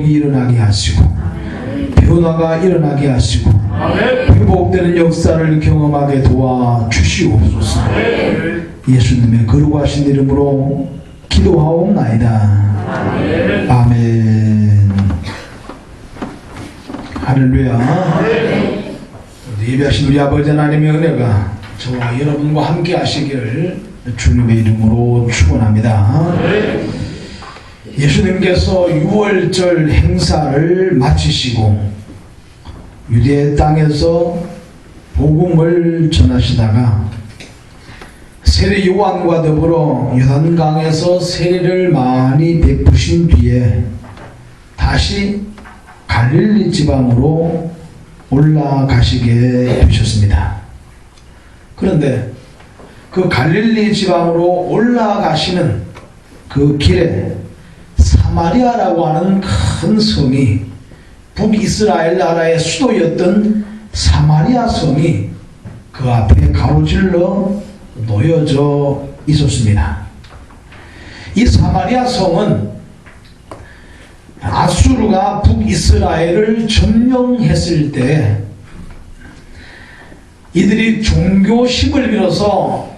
기적이 일어나게 하시고 변화가 일어나게 하시고 회복되는 역사를 경험하게 도와주시옵소서. 예수님의 거룩하신 이름으로 기도하옵나이다. 아멘. 할렐루야. 예배하신 우리 아버지 하나님의 은혜가 저와 여러분과 함께 하시기를 주님의 이름으로 축원합니다. 예수님께서 유월절 행사를 마치시고 유대 땅에서 복음을 전하시다가 세례 요한과 더불어 요단강에서 세례를 많이 베푸신 뒤에 다시 갈릴리 지방으로 올라가시게 되셨습니다. 그런데 그 갈릴리 지방으로 올라가시는 그 길에 사마리아라고 하는 큰 성이, 북이스라엘 나라의 수도였던 사마리아 성이 그 앞에 가로질러 놓여져 있었습니다. 이 사마리아 성은 아수르가 북이스라엘을 점령했을 때 이들이 종교심을 빌어서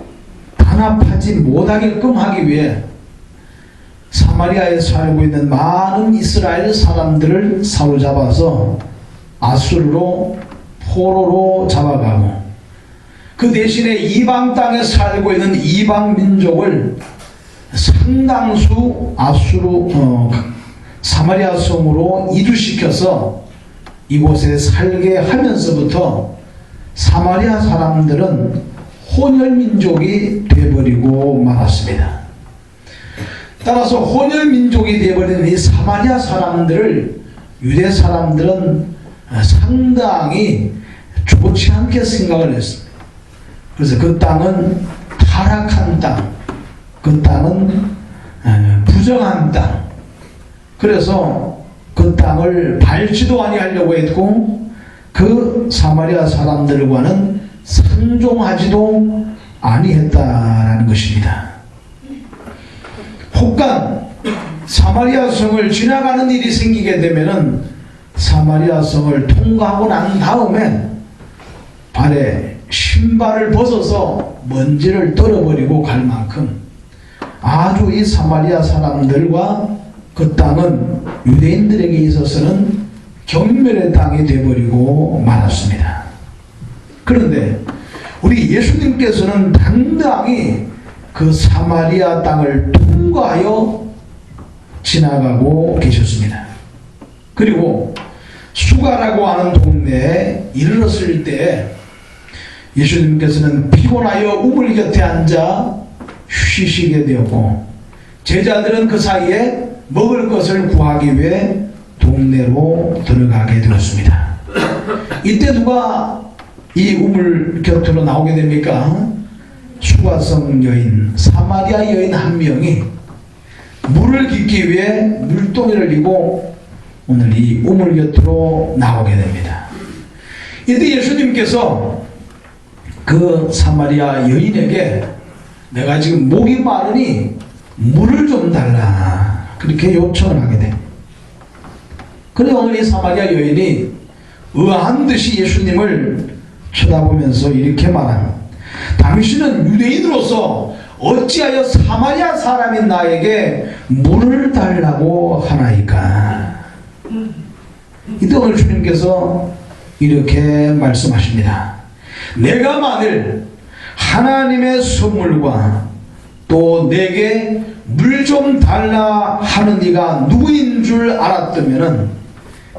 단합하지 못하게끔 하기 위해 사마리아에 살고 있는 많은 이스라엘 사람들을 사로잡아서 아수르로 포로로 잡아가고 그 대신에 이방 땅에 살고 있는 이방 민족을 상당수 사마리아 성으로 이주시켜서 이곳에 살게 하면서부터 사마리아 사람들은 혼혈민족이 되어버리고 말았습니다. 따라서 혼혈민족이 되어버린 이 사마리아 사람들을 유대 사람들은 상당히 좋지 않게 생각을 했습니다. 그래서 그 땅은 타락한 땅, 그 땅은 부정한 땅, 그래서 그 땅을 밟지도 아니하려고 했고 그 사마리아 사람들과는 상종하지도 아니했다라는 것입니다. 혹간 사마리아 성을 지나가는 일이 생기게 되면은 사마리아 성을 통과하고 난 다음에 발에 신발을 벗어서 먼지를 떨어버리고 갈 만큼 아주 이 사마리아 사람들과 그 땅은 유대인들에게 있어서는 경멸의 땅이 되어버리고 말았습니다. 그런데 우리 예수님께서는 당당히 그 사마리아 땅을 통과하여 지나가고 계셨습니다. 그리고 수가라고 하는 동네에 이르렀을 때 예수님께서는 피곤하여 우물 곁에 앉아 쉬시게 되었고 제자들은 그 사이에 먹을 것을 구하기 위해 동네로 들어가게 되었습니다. 이때 누가 이 우물 곁으로 나오게 됩니까? 수가성 여인, 사마리아 여인 한 명이 물을 깃기 위해 물동이를 들고 오늘 이 우물 곁으로 나오게 됩니다. 이때 예수님께서 그 사마리아 여인에게 내가 지금 목이 마르니 물을 좀 달라 그렇게 요청을 하게 됩니다. 그래 오늘 이 사마리아 여인이 의아한 듯이 예수님을 쳐다보면서 이렇게 말합니다. 당신은 유대인으로서 어찌하여 사마리아 사람인 나에게 물을 달라고 하나이까? 이때 오늘 주님께서 이렇게 말씀하십니다. 내가 만일 하나님의 선물과 또 내게 물 좀 달라 하는 이가 누구인 줄 알았다면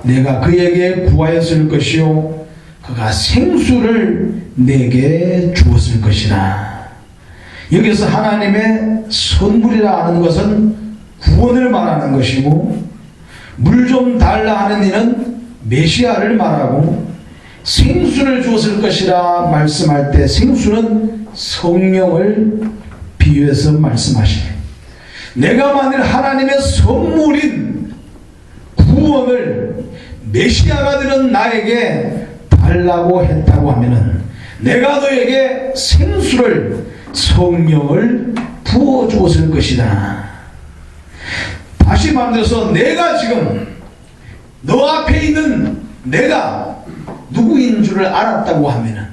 내가 그에게 구하였을 것이요 그가 생수를 내게 주었을 것이라. 여기서 하나님의 선물이라 하는 것은 구원을 말하는 것이고 물 좀 달라 하는 이는 메시아를 말하고 생수를 주었을 것이라 말씀할 때 생수는 성령을 비유해서 말씀하시네. 내가 만일 하나님의 선물인 구원을 메시아가 되는 나에게 달라고 했다고 하면은 내가 너에게 생수를 성령을 부어 주었을 것이다. 다시 말해서 내가 지금 너 앞에 있는 내가 누구인 줄을 알았다고 하면은,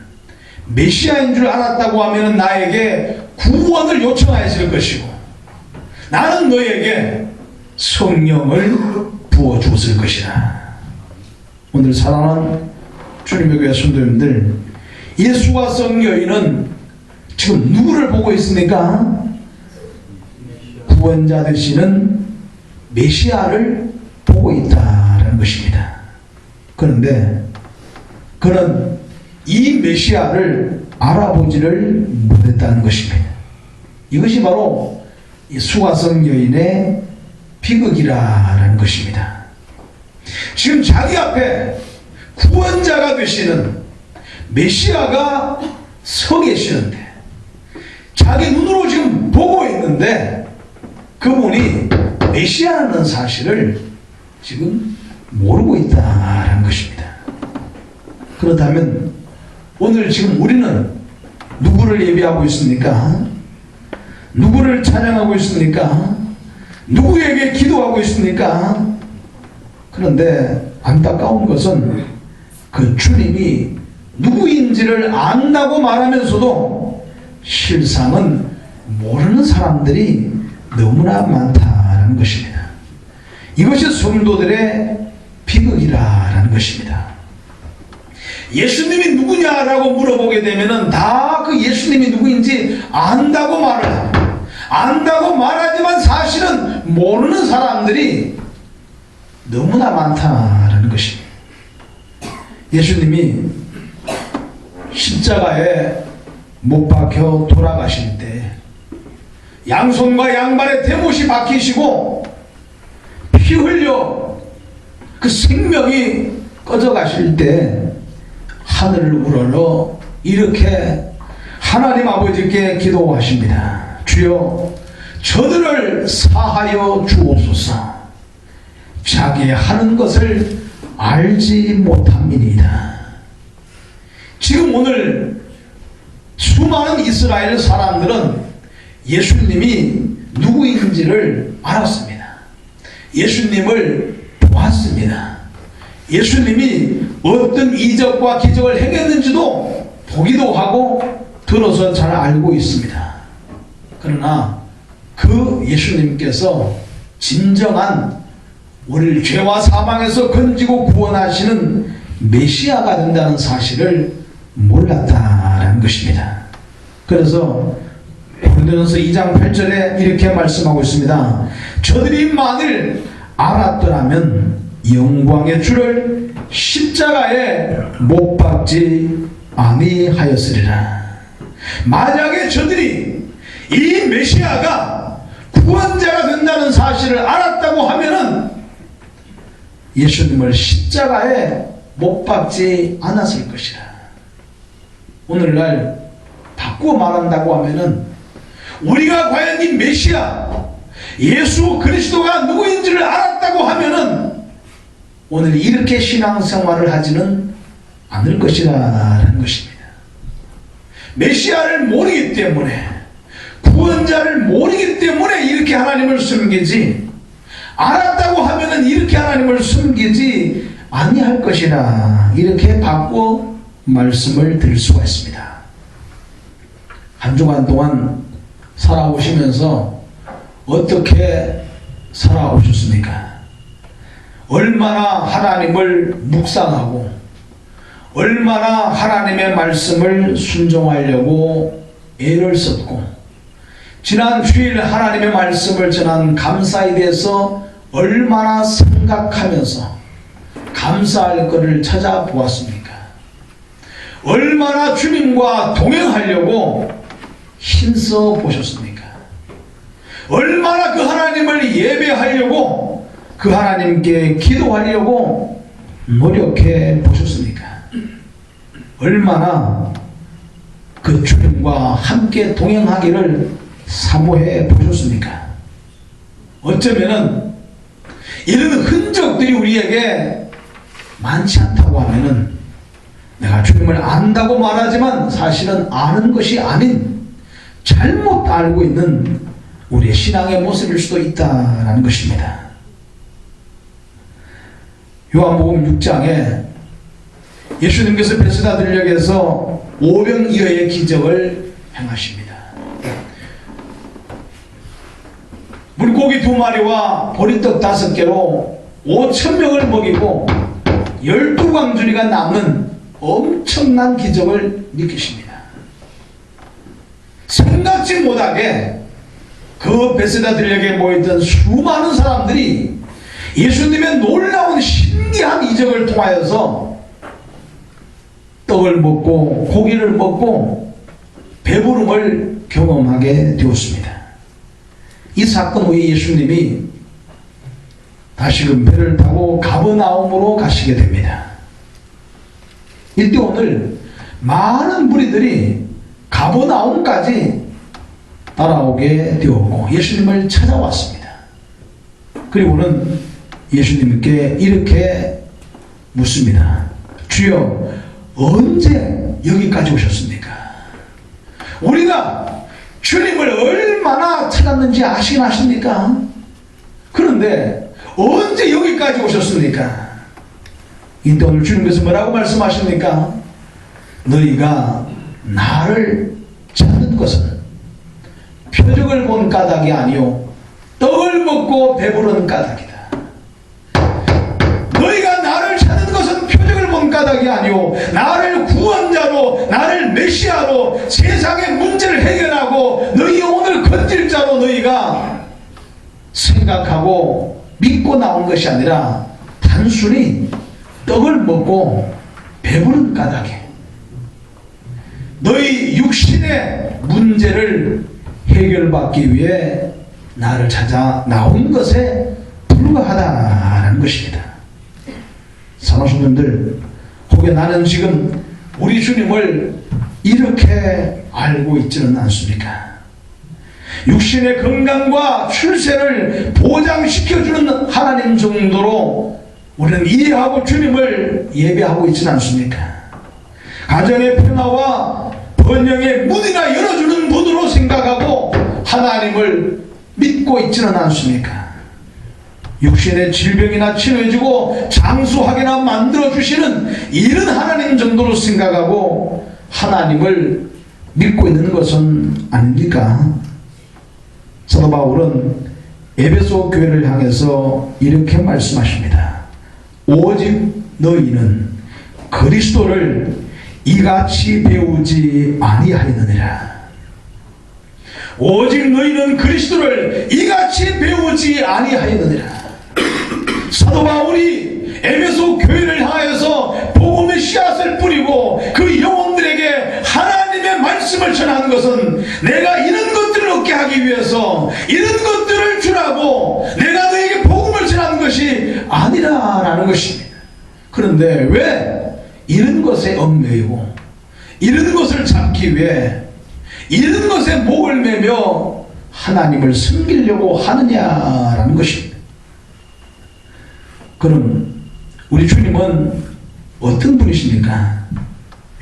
메시아인 줄 알았다고 하면은 나에게 구원을 요청하였을 것이고, 나는 너에게 성령을 부어주었을 것이라. 오늘 사랑하는 주님의 교회 성도님들, 예수가 성 여인은 지금 누구를 보고 있습니까? 구원자 되시는 메시아를 보고 있다라는 것입니다. 그런데 그는 이 메시아를 알아보지를 못했다는 것입니다. 이것이 바로 이 수가성 여인의 비극이라는 것입니다. 지금 자기 앞에 구원자가 되시는 메시아가 서 계시는데, 자기 눈으로 지금 보고 있는데 그분이 메시아라는 사실을 지금 모르고 있다는 것입니다. 그렇다면 오늘 지금 우리는 누구를 예배하고 있습니까? 누구를 찬양하고 있습니까? 누구에게 기도하고 있습니까? 그런데 안타까운 것은 그 주님이 누구인지를 안다고 말하면서도 실상은 모르는 사람들이 너무나 많다는 것입니다. 이것이 성도들의 비극이라는 것입니다. 예수님이 누구냐라고 물어보게 되면은 다 그 예수님이 누구인지 안다고 말을 합니다. 안다고 말하지만 사실은 모르는 사람들이 너무나 많다는 것입니다. 예수님이 십자가에 못 박혀 돌아가실 때 양손과 양발에 대못이 박히시고 피 흘려 그 생명이 꺼져 가실 때 하늘을 우러러 이렇게 하나님 아버지께 기도하십니다. 주여, 저들을 사하여 주옵소서. 자기 하는 것을 알지 못함이니이다. 지금 오늘 수많은 이스라엘 사람들은 예수님이 누구인지를 알았습니다. 예수님을 보았습니다. 예수님이 어떤 이적과 기적을 행했는지도 보기도 하고 들어서 잘 알고 있습니다. 그러나 그 예수님께서 진정한 우리를 죄와 사망에서 건지고 구원하시는 메시아가 된다는 사실을 몰랐다라는 것입니다. 그래서 고린도전서 2장 8절에 이렇게 말씀하고 있습니다. 저들이 만일 알았더라면 영광의 주를 십자가에 못 박지 아니하였으리라. 만약에 저들이 이 메시아가 구원자가 된다는 사실을 알았다고 하면은 예수님을 십자가에 못 박지 않았을 것이라. 오늘날 바꾸어 말한다고 하면은 우리가 과연 이 메시아 예수 그리스도가 누구인지를 알았다고 하면은 오늘 이렇게 신앙생활을 하지는 않을 것이라는 것입니다. 메시아를 모르기 때문에, 구원자를 모르기 때문에 이렇게 하나님을 숨기지, 알았다고 하면은 이렇게 하나님을 숨기지 아니할 것이라, 이렇게 바꾸어 말씀을 드릴 수가 있습니다. 한 주간 동안 살아오시면서 어떻게 살아오셨습니까? 얼마나 하나님을 묵상하고 얼마나 하나님의 말씀을 순종하려고 애를 썼고, 지난 주일 하나님의 말씀을 전한 감사에 대해서 얼마나 생각하면서 감사할 것을 찾아보았습니까? 얼마나 주님과 동행하려고 힘써 보셨습니까? 얼마나 그 하나님을 예배하려고, 그 하나님께 기도하려고 노력해 보셨습니까? 얼마나 그 주님과 함께 동행하기를 사모해 보셨습니까? 어쩌면은 이런 흔적들이 우리에게 많지 않다고 하면은 내가 주님을 안다고 말하지만 사실은 아는 것이 아닌 잘못 알고 있는 우리의 신앙의 모습일 수도 있다는 것입니다. 요한복음 6장에 예수님께서 베세다 들녘에서 오병이어의 기적을 행하십니다. 물고기 2마리와 보리떡 5개로 5,000명을 먹이고 12광주리가 남는 엄청난 기적을 일으키십니다. 생각지 못하게 그 베세다 들녘에 모였던 수많은 사람들이 예수님의 놀라운 신기한 이적을 통하여서 떡을 먹고 고기를 먹고 배부름을 경험하게 되었습니다. 이 사건 후에 예수님이 다시금 배를 타고 가버나움으로 가시게 됩니다. 이때 오늘 많은 무리들이 가버나움까지 따라오게 되었고 예수님을 찾아왔습니다. 그리고는 예수님께 이렇게 묻습니다. 주여, 언제 여기까지 오셨습니까? 우리가 주님을 얼마나 찾았는지 아시긴 아십니까? 그런데 언제 여기까지 오셨습니까? 이때 오늘 주님께서 뭐라고 말씀하십니까? 너희가 나를 찾는 것은 표적을 본 까닭이 아니요 떡을 먹고 배부른 까닭이다. 너희가 나를 찾는 것은 표적을 본 까닭이 아니요 나를 구원자로, 나를 메시아로 세상의 문제를 해결하고 너희 영혼을 건질 자로 너희가 생각하고 믿고 나온 것이 아니라 단순히 떡을 먹고 배부른 까닭에 너희 육신의 문제를 해결받기 위해 나를 찾아 나온 것에 불과하다라는 것입니다. 사랑하시는 혹여 나는 지금 우리 주님을 이렇게 알고 있지는 않습니까? 육신의 건강과 출세를 보장시켜주는 하나님 정도로 우리는 이해하고 주님을 예배하고 있지는 않습니까? 가정의 평화와 번영의 문이나 열어주는 분으로 생각하고 하나님을 믿고 있지는 않습니까? 육신의 질병이나 치료해주고 장수하게나 만들어주시는 이런 하나님 정도로 생각하고 하나님을 믿고 있는 것은 아닙니까? 사도 바울은 에베소 교회를 향해서 이렇게 말씀하십니다. 오직 너희는 그리스도를 이같이 배우지 아니하였느니라. 오직 너희는 그리스도를 이같이 배우지 아니하였느니라. 사도 바울이 에베소 교회를 향하여서 복음의 씨앗을 뿌리고 그 영혼들에게 하나님의 말씀을 전하는 것은 내가 이런 것들을 얻게 하기 위해서 이런 것들을 주라고 내가 너에게 복음을 전하는 것이 아니라라는 것입니다. 그런데 왜 이런 것에 얽매이고 이런 것을 잡기 위해 이런 것에 목을 매며 하나님을 섬기려고 하느냐라는 것입니다. 그럼 우리 주님은 어떤 분이십니까?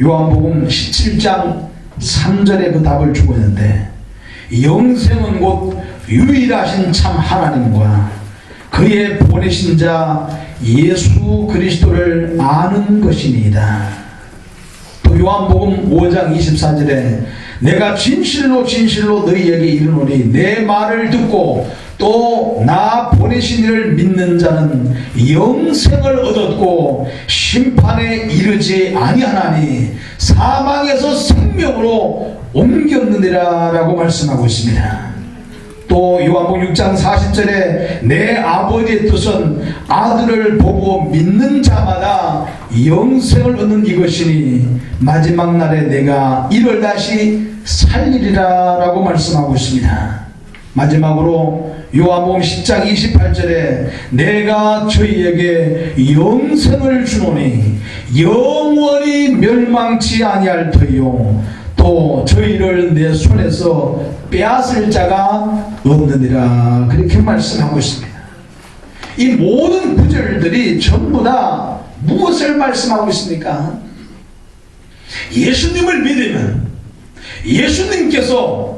요한복음 17장 3절에 그 답을 주고 있는데 영생은 곧 유일하신 참 하나님과 그의 보내신 자 예수 그리스도를 아는 것이니이다. 또 요한복음 5장 24절에 내가 진실로 진실로 너희에게 이르노니 내 말을 듣고 또 나 보내신 이를 믿는 자는 영생을 얻었고 심판에 이르지 아니하나니 사망에서 생명으로 옮겼느니라 라고 말씀하고 있습니다. 또 요한복음 6장 40절에 내 아버지의 뜻은 아들을 보고 믿는 자마다 영생을 얻는 이것이니 마지막 날에 내가 이를 다시 살리리라 라고 말씀하고 있습니다. 마지막으로 요한복음 10장 28절에 내가 저희에게 영생을 주노니 영원히 멸망치 아니할 터이요 또 저희를 내 손에서 빼앗을 자가 없느니라 그렇게 말씀하고 있습니다. 이 모든 구절들이 전부 다 무엇을 말씀하고 있습니까? 예수님을 믿으면 예수님께서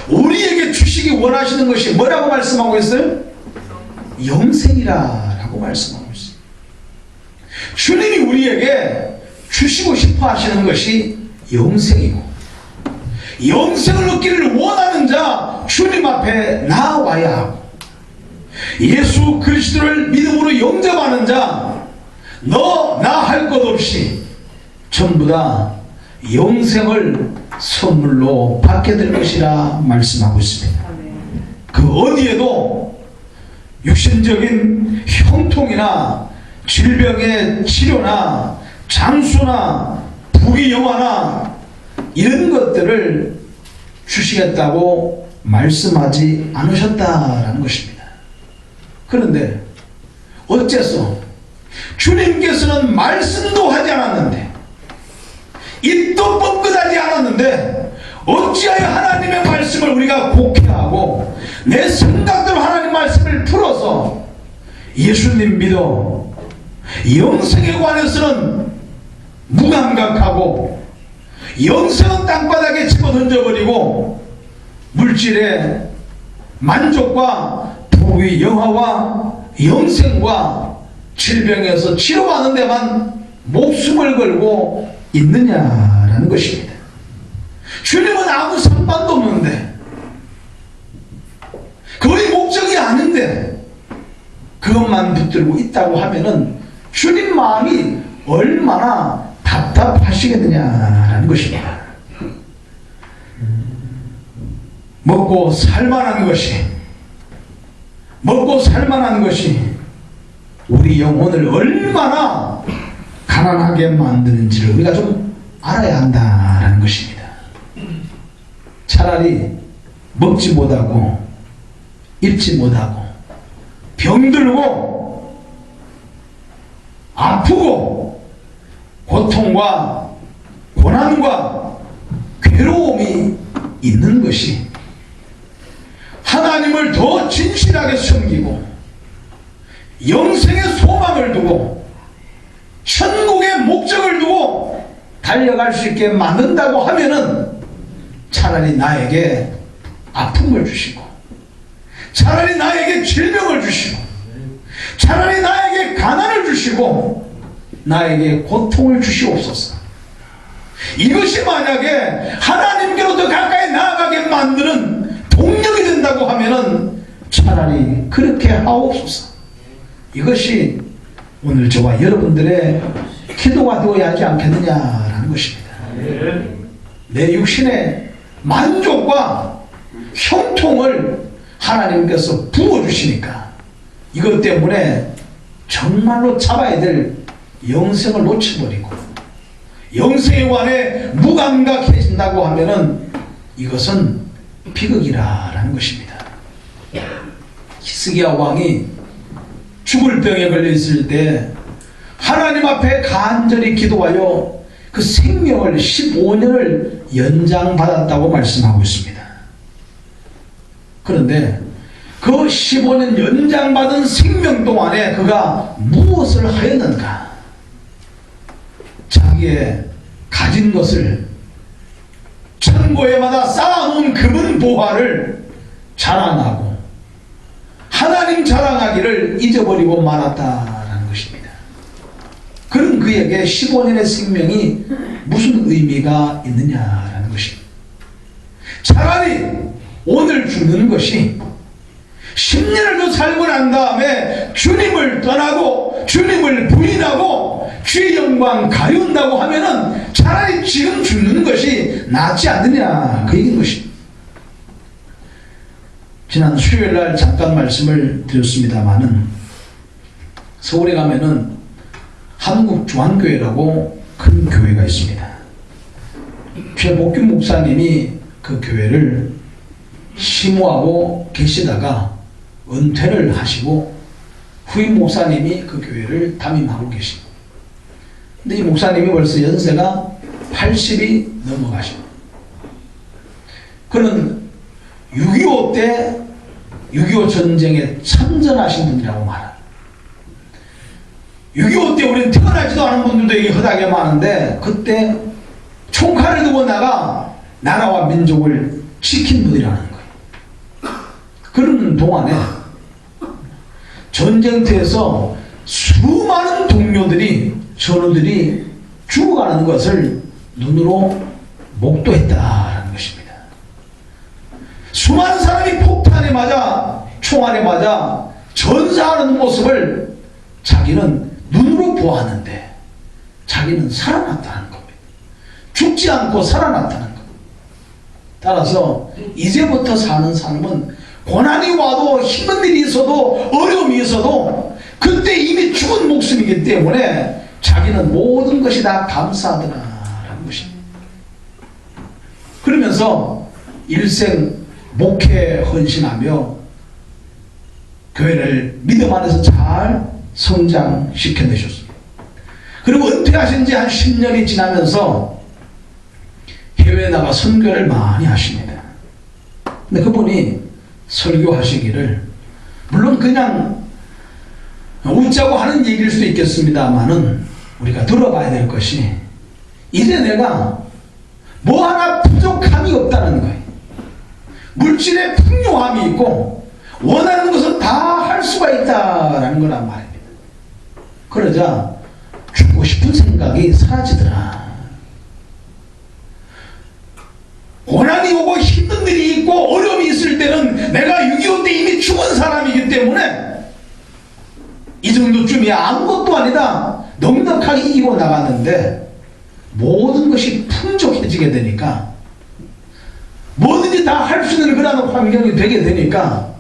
우리에게 주시기 원하시는 것이 뭐라고 말씀하고 있어요? 영생이라고 말씀하고 있어요. 주님이 우리에게 주시고 싶어 하시는 것이 영생이고, 영생을 얻기를 원하는 자 주님 앞에 나와야 하고, 예수 그리스도를 믿음으로 영접하는 자 너 나 할 것 없이 전부 다 영생을 선물로 받게 될 것이라 말씀하고 있습니다. 그 어디에도 육신적인 형통이나 질병의 치료나 장수나 부귀영화나 이런 것들을 주시겠다고 말씀하지 않으셨다라는 것입니다. 그런데 어째서 주님께서는 말씀도 하지 않았는데, 입도 뻥끗하지 않았는데, 어찌하여 하나님의 말씀을 우리가 곡해하고 내 생각대로 하나님 말씀을 풀어서 예수님 믿어 영생에 관해서는 무감각하고 영생은 땅바닥에 집어던져버리고 물질의 만족과 부귀 영화와 영생과 질병에서 치료받는 데만 목숨을 걸고 있느냐라는 것입니다. 주님은 아무 상관도 없는데, 그의 목적이 아닌데 그것만 붙들고 있다고 하면은 주님 마음이 얼마나 답답하시겠느냐라는 것입니다. 먹고 살만한 것이 우리 영혼을 얼마나 가난하게 만드는지를 우리가 좀 알아야 한다라는 것입니다. 차라리 먹지 못하고 입지 못하고 병들고 아프고 고통과 고난과 괴로움이 있는 것이 하나님을 더 진실하게 섬기고 영생의 소망을 두고 천국의 목적을 두고 달려갈 수 있게 만든다고 하면은 차라리 나에게 아픔을 주시고, 차라리 나에게 질병을 주시고, 차라리 나에게 가난을 주시고, 나에게 고통을 주시옵소서. 이것이 만약에 하나님께로 더 가까이 나아가게 만드는 동력이 된다고 하면은 차라리 그렇게 하옵소서. 이것이 오늘 저와 여러분들의 기도가 되어야 하지 않겠느냐라는 것입니다. 내 육신의 만족과 형통을 하나님께서 부어주시니까 이것 때문에 정말로 잡아야 될 영생을 놓쳐버리고 영생에 관해 무감각해진다고 하면은 이것은 비극이라는 것입니다. 히스기야 왕이 죽을 병에 걸려 있을 때 하나님 앞에 간절히 기도하여 그 생명을 15년을 연장받았다고 말씀하고 있습니다. 그런데 그 15년 연장받은 생명 동안에 그가 무엇을 하였는가? 자기의 가진 것을 천고에마다 쌓아놓은 금은 보화를 자랑하고 하나님 자랑하기를 잊어버리고 말았다라는 것입니다. 그런 그에게 15년의 생명이 무슨 의미가 있느냐라는 것입니다. 차라리 오늘 죽는 것이 10년을 더 살고 난 다음에 주님을 떠나고 주님을 부인하고 주의 영광 가리운다고 하면은 차라리 지금 죽는 것이 낫지 않느냐, 그 얘기인 것입니다. 지난 수요일날 잠깐 말씀을 드렸습니다마는 서울에 가면은 한국중앙교회라고 큰 교회가 있습니다. 최복균 목사님이 그 교회를 심호하고 계시다가 은퇴를 하시고 후임 목사님이 그 교회를 담임하고 계십니다. 근데 이 목사님이 벌써 연세가 80이 넘어가십니다. 그는 6.25 때 6.25 전쟁에 참전하신 분이라고 말합니다. 6.25 때 우리는 태어나지도 않은 분들도 여기 허다하게 많은데 그때 총칼을 두고 나가 나라와 민족을 지킨 분이라는 거예요. 그런 동안에 전쟁터에서 수많은 동료들이 선원들이 죽어가는 것을 눈으로 목도했다라는 것입니다. 수많은 사람이 폭탄에 맞아 총알에 맞아 전사하는 모습을 자기는 눈으로 보았는데 자기는 살아났다는 겁니다. 죽지 않고 살아났다는 겁니다. 따라서 이제부터 사는 삶은 고난이 와도 힘든 일이 있어도 어려움이 있어도 그때 이미 죽은 목숨이기 때문에 자기는 모든 것이 다 감사하더라라는 것입니다. 그러면서 일생 목회 헌신하며 교회를 믿음 안에서 잘 성장시켜내셨습니다. 그리고 은퇴하신 지 한 10년이 지나면서 해외에 나가 선교를 많이 하십니다. 근데 그분이 설교하시기를, 물론 그냥 웃자고 하는 얘기일 수도 있겠습니다만은 우리가 들어봐야 될 것이, 이제 내가 뭐 하나 부족함이 없다는 거예요. 물질의 풍요함이 있고 원하는 것은 다 할 수가 있다라는 거란 말입니다. 그러자 죽고 싶은 생각이 사라지더라. 고난이 오고 힘든 일이 있고 어려움이 있을 때는 내가 6.25 때 이미 죽은 사람이기 때문에 이 정도쯤이야 아무것도 아니다 넉넉하게 이기고 나갔는데, 모든 것이 풍족해지게 되니까 뭐든지 다 할 수 있는 그런 환경이 되게 되니까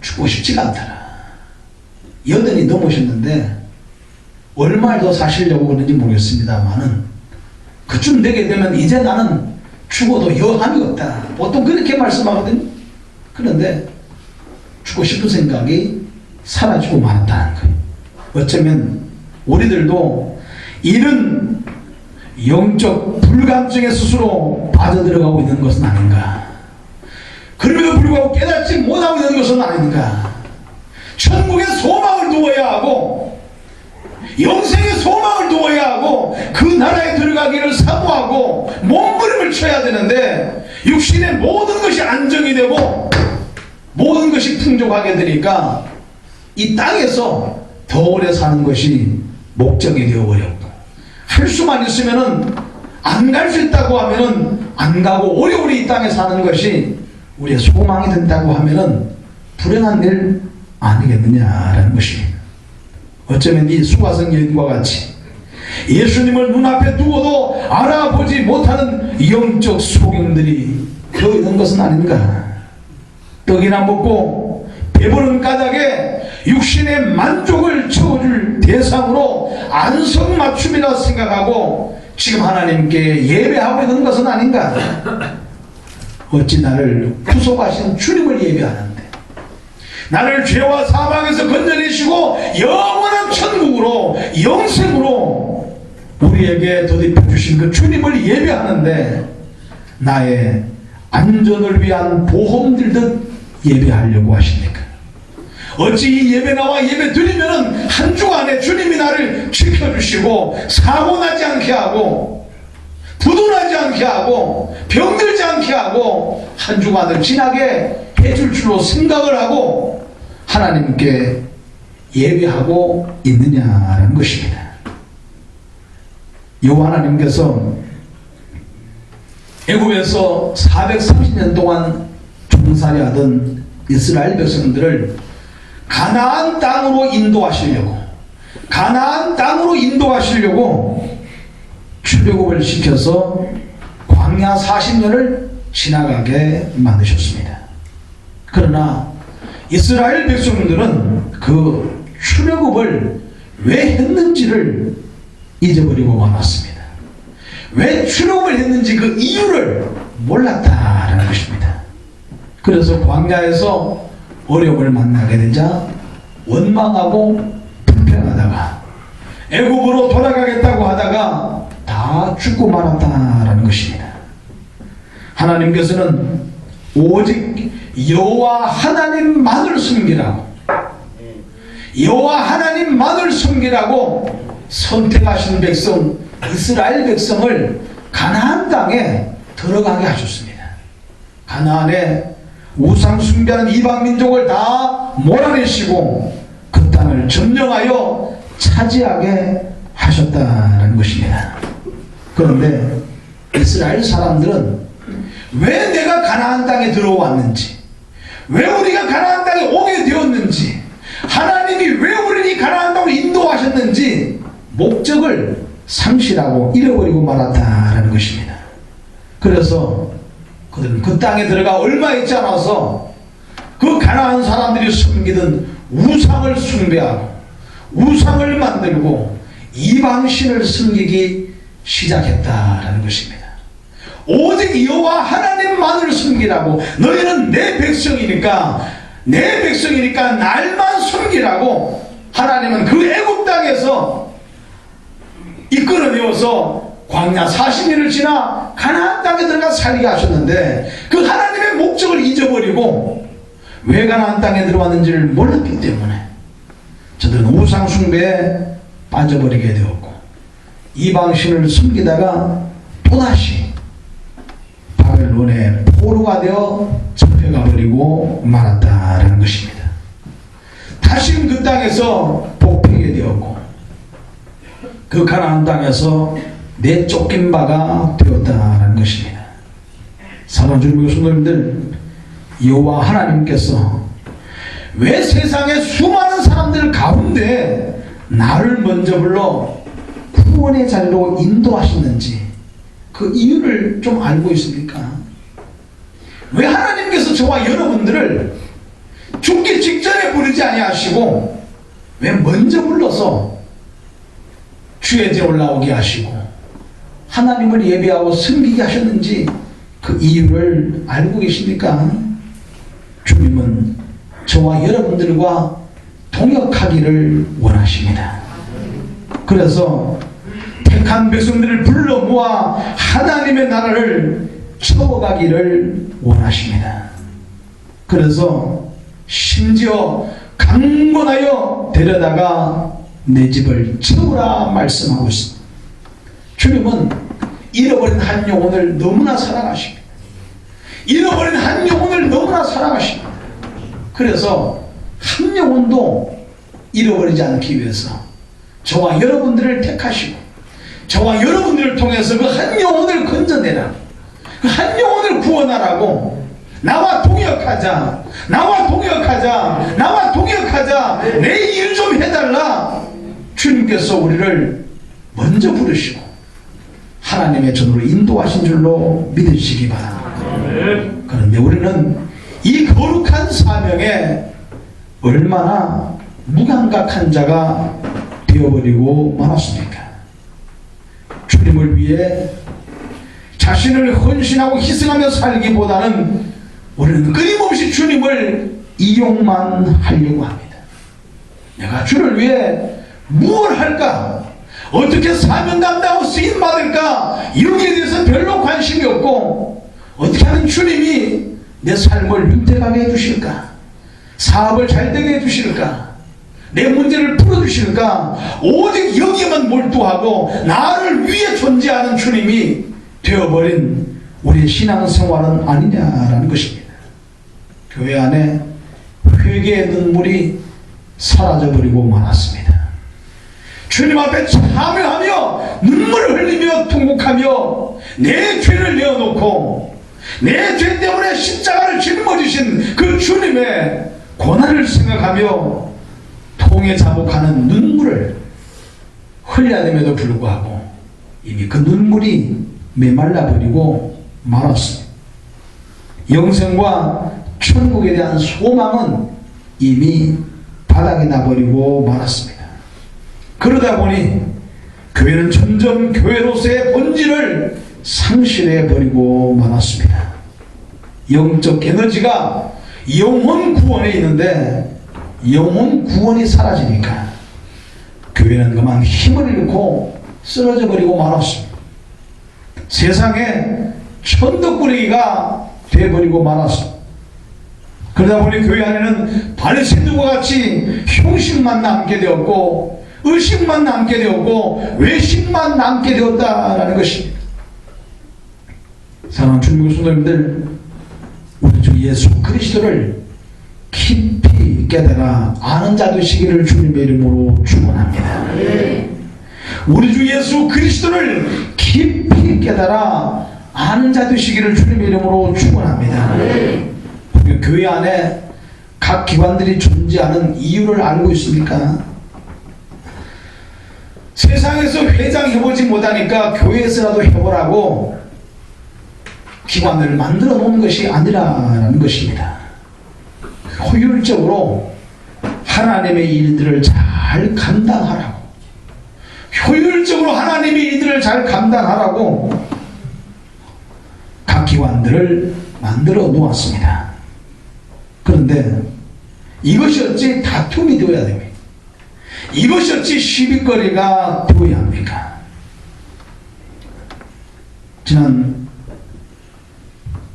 죽고 싶지가 않더라. 80이 넘으셨는데 얼마를 더 사시려고 그런지 모르겠습니다만은 그쯤 되게 되면 이제 나는 죽어도 여함이 없다, 보통 그렇게 말씀하거든요. 그런데 죽고 싶은 생각이 사라지고 말았다는 거예요. 어쩌면 우리들도 이런 영적 불감증에 스스로 빠져들어가고 있는 것은 아닌가, 그럼에도 불구하고 깨닫지 못하고 있는 것은 아닌가. 천국의 소망을 두어야 하고 영생의 소망을 두어야 하고 그 나라에 들어가기를 사모하고 몸부림을 쳐야 되는데, 육신의 모든 것이 안정이 되고 모든 것이 풍족하게 되니까 이 땅에서 더 오래 사는 것이 목적이 되어버렸고, 할 수만 있으면은 안 갈 수 있다고 하면은 안 가고 오래오래 이 땅에 사는 것이 우리의 소망이 된다고 하면은 불행한 일 아니겠느냐라는 것입니다. 어쩌면 이 수가성 여인과 같이 예수님을 눈앞에 두고도 알아보지 못하는 영적 소경들이 더 있는 것은 아닌가. 떡이나 먹고 배부른 까닭에 육신의 만족을 채워줄 대상으로 안성맞춤이라 생각하고 지금 하나님께 예배하고 있는 것은 아닌가. 어찌 나를 구속하신 주님을 예배하는데, 나를 죄와 사망에서 건져내시고 영원한 천국으로 영생으로 우리에게 덧입혀 주신 그 주님을 예배하는데 나의 안전을 위한 보험 들듯 예배하려고 하십니까? 어찌 이 예배 나와 예배 드리면은 한 주간에 주님이 나를 지켜주시고 사고나지 않게 하고 부도나지 않게 하고 병들지 않게 하고 한 주간을 지나게 해줄 줄로 생각을 하고 하나님께 예배하고 있느냐라는 것입니다. 여호와 하나님께서 애굽에서 430년 동안 종살이하던 이스라엘 백성들을 가나안 땅으로 인도하시려고 출애굽을 시켜서 광야 40년을 지나가게 만드셨습니다. 그러나 이스라엘 백성들은 그 출애굽을 왜 했는지를 잊어버리고 말았습니다. 왜 출애굽을 했는지 그 이유를 몰랐다라는 것입니다. 그래서 광야에서 어려움을 만나게 되자 원망하고 불평하다가 애굽으로 돌아가겠다고 하다가 다 죽고 말았다라는 것입니다. 하나님께서는 오직 여호와 하나님만을 섬기라고 선택하신 백성 이스라엘 백성을 가나안 땅에 들어가게 하셨습니다. 가나안에 우상 숭배하는 이방 민족을 다 몰아내시고 그 땅을 점령하여 차지하게 하셨습니다. 하셨다라는 것입니다. 그런데 이스라엘 사람들은 왜 내가 가나안 땅에 들어왔는지, 왜 우리가 가나안 땅에 오게 되었는지, 하나님이 왜 우리를 이 가나안 땅으로 인도하셨는지 목적을 상실하고 잃어버리고 말았다라는 것입니다. 그래서 그들은 그 땅에 들어가 얼마 있지 않아서 그 가나안 사람들이 숨기던 우상을 숭배하고 우상을 만들고 이방신을 섬기기 시작했다라는 것입니다. 오직 여호와 하나님만을 섬기라고, 너희는 내 백성이니까 날만 섬기라고 하나님은 그 애굽 땅에서 이끌어내어서 광야 40년을 지나 가나안 땅에 들어가 살게 하셨는데 그 하나님의 목적을 잊어버리고 왜 가나안 땅에 들어왔는지를 몰랐기 때문에 저들은 우상 숭배에 빠져버리게 되었고 이방신을 섬기다가 또다시 바벨론의 포로가 되어 잡혀가 버리고 말았다라는 것입니다. 다시금 그 땅에서 뽑히게 되었고 그 가나안 땅에서 내쫓긴 바가 되었다라는 것입니다. 사랑하는 주님의 성도님들, 여호와 하나님께서 왜 세상의 수많은 사람들 가운데 나를 먼저 불러 구원의 자리로 인도하셨는지 그 이유를 좀 알고 있습니까? 왜 하나님께서 저와 여러분들을 죽기 직전에 부르지 아니하시고 왜 먼저 불러서 주의 제 올라오게 하시고 하나님을 예배하고 섬기게 하셨는지 그 이유를 알고 계십니까? 주님은 저와 여러분들과 동역하기를 원하십니다. 그래서 택한 백성들을 불러 모아 하나님의 나라를 채워가기를 원하십니다. 그래서 심지어 강권하여 데려다가 내 집을 채우라 말씀하고 있습니다. 주님은 잃어버린 한 영혼을 너무나 사랑하십니다. 잃어버린 한 영혼을 너무나 사랑하십니다. 그래서 한 영혼도 잃어버리지 않기 위해서 저와 여러분들을 택하시고 저와 여러분들을 통해서 그 한 영혼을 건져내라, 그 한 영혼을 구원하라고 나와 동역하자, 내 일 좀 해달라 주님께서 우리를 먼저 부르시고 하나님의 전으로 인도하신 줄로 믿으시기 바랍니다. 그런데 우리는 이 거룩한 사명에 얼마나 무감각한 자가 되어버리고 말았습니까? 주님을 위해 자신을 헌신하고 희생하며 살기보다는 우리는 끊임없이 주님을 이용만 하려고 합니다. 내가 주를 위해 무엇을 할까? 어떻게 사명 감당하고 쓰임 받을까? 여기에 대해서 별로 관심이 없고 어떻게 하면 주님이 내 삶을 윤택하게 해주실까? 사업을 잘되게 해주실까? 내 문제를 풀어주실까? 오직 여기에만 몰두하고 나를 위해 존재하는 주님이 되어버린 우리의 신앙생활은 아니냐라는 것입니다. 교회 안에 회개의 눈물이 사라져버리고 말았습니다. 주님 앞에 참여하며 눈물을 흘리며 통곡하며 내 죄를 내어놓고 내 죄 때문에 십자가를 짊어지신 그 주님의 고난을 생각하며 통에 자복하는 눈물을 흘려야 됨에도 불구하고 이미 그 눈물이 메말라버리고 말았습니다. 영생과 천국에 대한 소망은 이미 바닥에 나버리고 말았습니다. 그러다 보니 교회는 점점 교회로서의 본질을 상실해버리고 말았습니다. 영적 에너지가 영혼 구원에 있는데 영혼 구원이 사라지니까 교회는 그만 힘을 잃고 쓰러져 버리고 말았습니다. 세상에 천덕꾸러기가 되어버리고 말았습니다. 그러다 보니 교회 안에는 바리새인들과 같이 형식만 남게 되었고 의식만 남게 되었고 외식만 남게 되었다라는 것입니다. 사랑하는 주님의 성도님들, 우리 주 예수 그리스도를 깊이 깨달아 아는 자 되시기를 주님의 이름으로 축원합니다. 우리 주 예수 그리스도를 깊이 깨달아 아는 자 되시기를 주님의 이름으로 축원합니다. 교회 안에 각 기관들이 존재하는 이유를 알고 있습니까? 세상에서 회장 해보지 못하니까 교회에서라도 해보라고 기관을 만들어 놓은 것이 아니라는 것입니다. 효율적으로 하나님의 일들을 잘 감당하라고, 효율적으로 하나님의 일들을 잘 감당하라고 각 기관들을 만들어 놓았습니다. 그런데 이것이 어찌 다툼이 되어야 됩니까? 이것이 어찌 시비거리가 되어야 합니까? 지난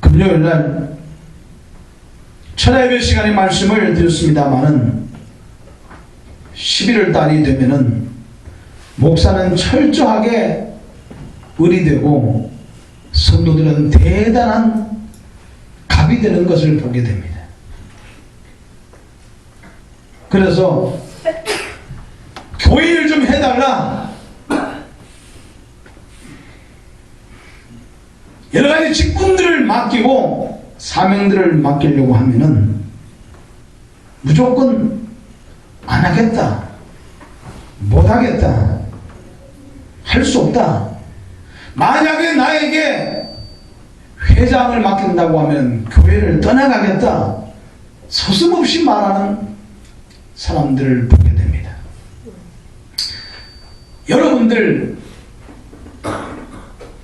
금요일날 천하예배 시간에 말씀을 드렸습니다마는 11월 달이 되면은 목사는 철저하게 의리되고 성도들은 대단한 갑이 되는 것을 보게 됩니다. 그래서 교회 일 좀 해달라, 여러가지 직분들을 맡기고 사명들을 맡기려고 하면은 무조건 안 하겠다, 못 하겠다, 할 수 없다. 만약에 나에게 회장을 맡긴다고 하면 교회를 떠나가겠다, 서슴없이 말하는 사람들을 보게 됩니다. 여러분들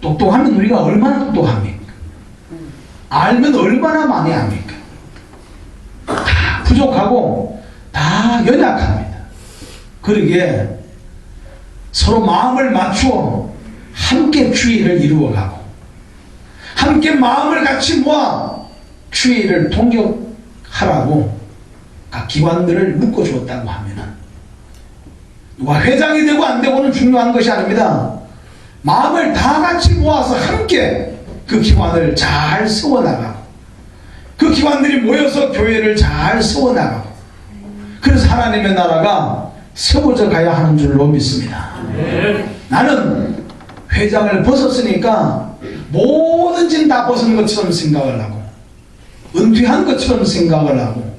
똑똑하면 우리가 얼마나 똑똑합니까? 알면 얼마나 많이 합니까? 다 부족하고 다 연약합니다. 그러기에 서로 마음을 맞추어 함께 주의를 이루어가고 함께 마음을 같이 모아 주의를 통역하라고 각 기관들을 묶어주었다고 하면은 누가 회장이 되고 안 되고는 중요한 것이 아닙니다. 마음을 다 같이 모아서 함께 그 기관을 잘 세워나가고 그 기관들이 모여서 교회를 잘 세워나가고 그래서 하나님의 나라가 세워져 가야 하는 줄로 믿습니다. 나는 회장을 벗었으니까 뭐든지 다 벗은 것처럼 생각을 하고 은퇴한 것처럼 생각을 하고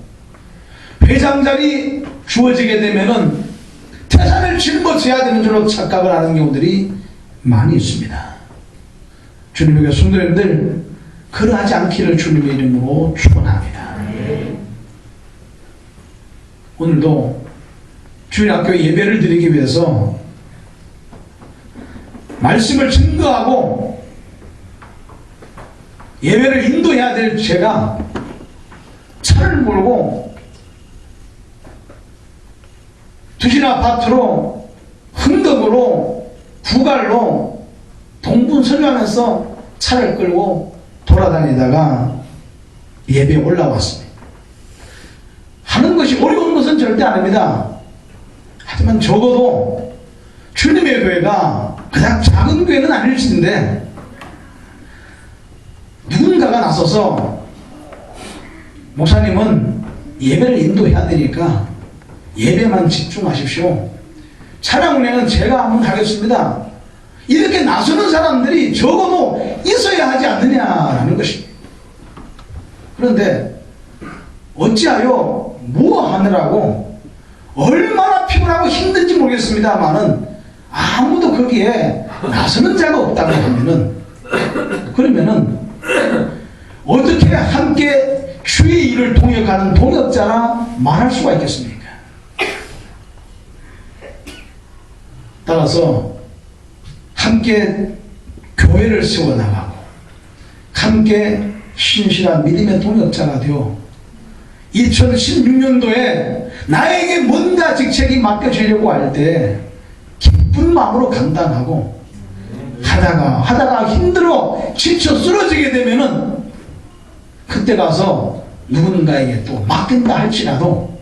회장 자리 주어지게 되면은 태산을 짊어져야 되는 줄로 착각을 하는 경우들이 많이 있습니다. 주님에게 성도님들 그러하지 않기를 주님의 이름으로 축원합니다. 오늘도 주일학교 예배를 드리기 위해서 말씀을 증거하고 예배를 인도해야 될 제가 차를 몰고 두신 아파트로 흥덕으로 부갈로 동분서주하면서 차를 끌고 돌아다니다가 예배에 올라왔습니다. 하는 것이 어려운 것은 절대 아닙니다. 하지만 적어도 주님의 교회가 그냥 작은 교회는 아닐진데 누군가가 나서서 목사님은 예배를 인도해야 되니까 예배만 집중하십시오. 차량 운행은 제가 한번 하겠습니다. 이렇게 나서는 사람들이 적어도 있어야 하지 않느냐라는 것입니다. 그런데 어찌하여 뭐 하느라고 얼마나 피곤하고 힘든지 모르겠습니다만은 아무도 거기에 나서는 자가 없다고 하면은 그러면은 어떻게 함께 주의 일을 동역하는 동역자라 말할 수가 있겠습니까? 따라서 함께 교회를 세워나가고 함께 신실한 믿음의 동역자가 되어 2016년도에 나에게 뭔가 직책이 맡겨지려고 할 때 기쁜 마음으로 감당하고 하다가 힘들어 지쳐 쓰러지게 되면은 그때 가서 누군가에게 또 맡긴다 할지라도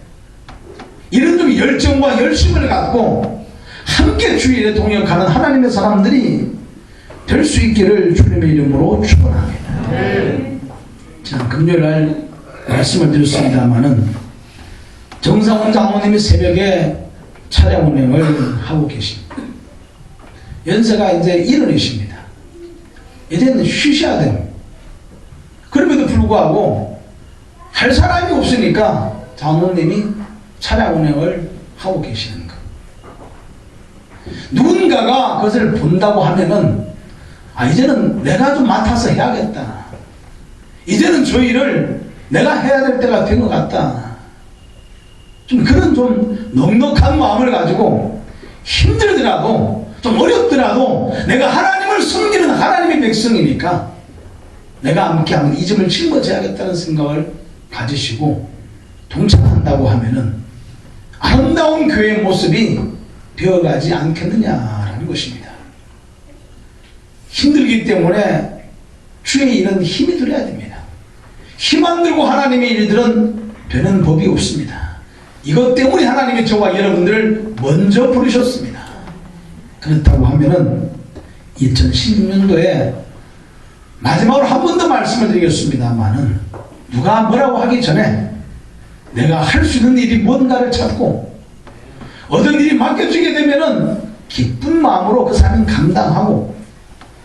이런 좀 열정과 열심을 갖고 함께 주일에 동역하는 하나님의 사람들이 될 수 있기를 주님의 이름으로 축원합니다. 자, 금요일날 말씀을 드렸습니다마는 정상원 장로님이 새벽에 차량 운행을 하고 계십니다. 연세가 이제 일흔이십니다. 이제는 쉬셔야 됩니다. 그럼에도 불구하고 할 사람이 없으니까 장로님이 차량 운행을 하고 계시는 것. 누군가가 그것을 본다고 하면은 이제는 내가 좀 맡아서 해야겠다. 이제는 저 일을 내가 해야 될 때가 된 것 같다. 좀 그런 좀 넉넉한 마음을 가지고 힘들더라도 좀 어렵더라도 내가 하나님을 섬기는 하나님의 백성이니까 내가 함께하면 이 점을 짊어져야겠다는 생각을 가지시고 동참한다고 하면은 아름다운 교회의 모습이 되어가지 않겠느냐라는 것입니다. 힘들기 때문에 주의 일은 힘이 들어야 됩니다. 힘 안 들고 하나님의 일들은 되는 법이 없습니다. 이것 때문에 하나님이 저와 여러분들을 먼저 부르셨습니다. 그렇다고 하면은 2016년도에 마지막으로 한 번 더 말씀을 드리겠습니다만은 누가 뭐라고 하기 전에 내가 할 수 있는 일이 뭔가를 찾고 어떤 일이 맡겨지게 되면은 기쁜 마음으로 그 사람은 감당하고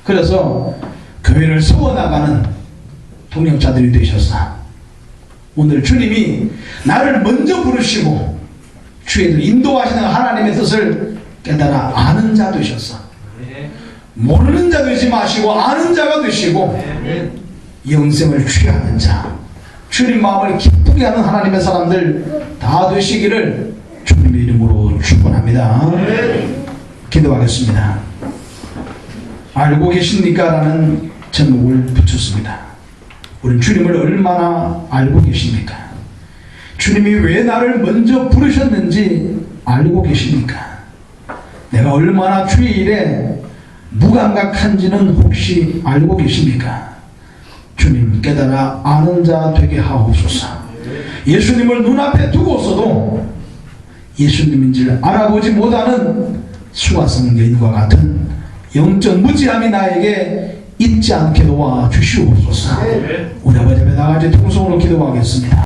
그래서 교회를 세워나가는 동역자들이 되셔서 오늘 주님이 나를 먼저 부르시고 주의를 인도하시는 하나님의 뜻을 깨달아 아는 자 되셔서 모르는 자 되지 마시고 아는 자가 되시고 영생을 취하는 자, 주님 마음을 기쁘게 하는 하나님의 사람들 다 되시기를 주님의 이름으로 축원합니다. 기도하겠습니다. 알고 계십니까? 라는 제목을 붙였습니다. 우리 주님을 얼마나 알고 계십니까? 주님이 왜 나를 먼저 부르셨는지 알고 계십니까? 내가 얼마나 주의 일에 무감각한지는 혹시 알고 계십니까? 주님 깨달아 아는 자 되게 하옵소서. 예수님을 눈앞에 두고서도 예수님인지를 알아보지 못하는 수가성 여인과 같은 영적 무지함이 나에게 있지 않게 도와주시옵소서. 우리 아버지 앞에 나같이 통성으로 기도하겠습니다.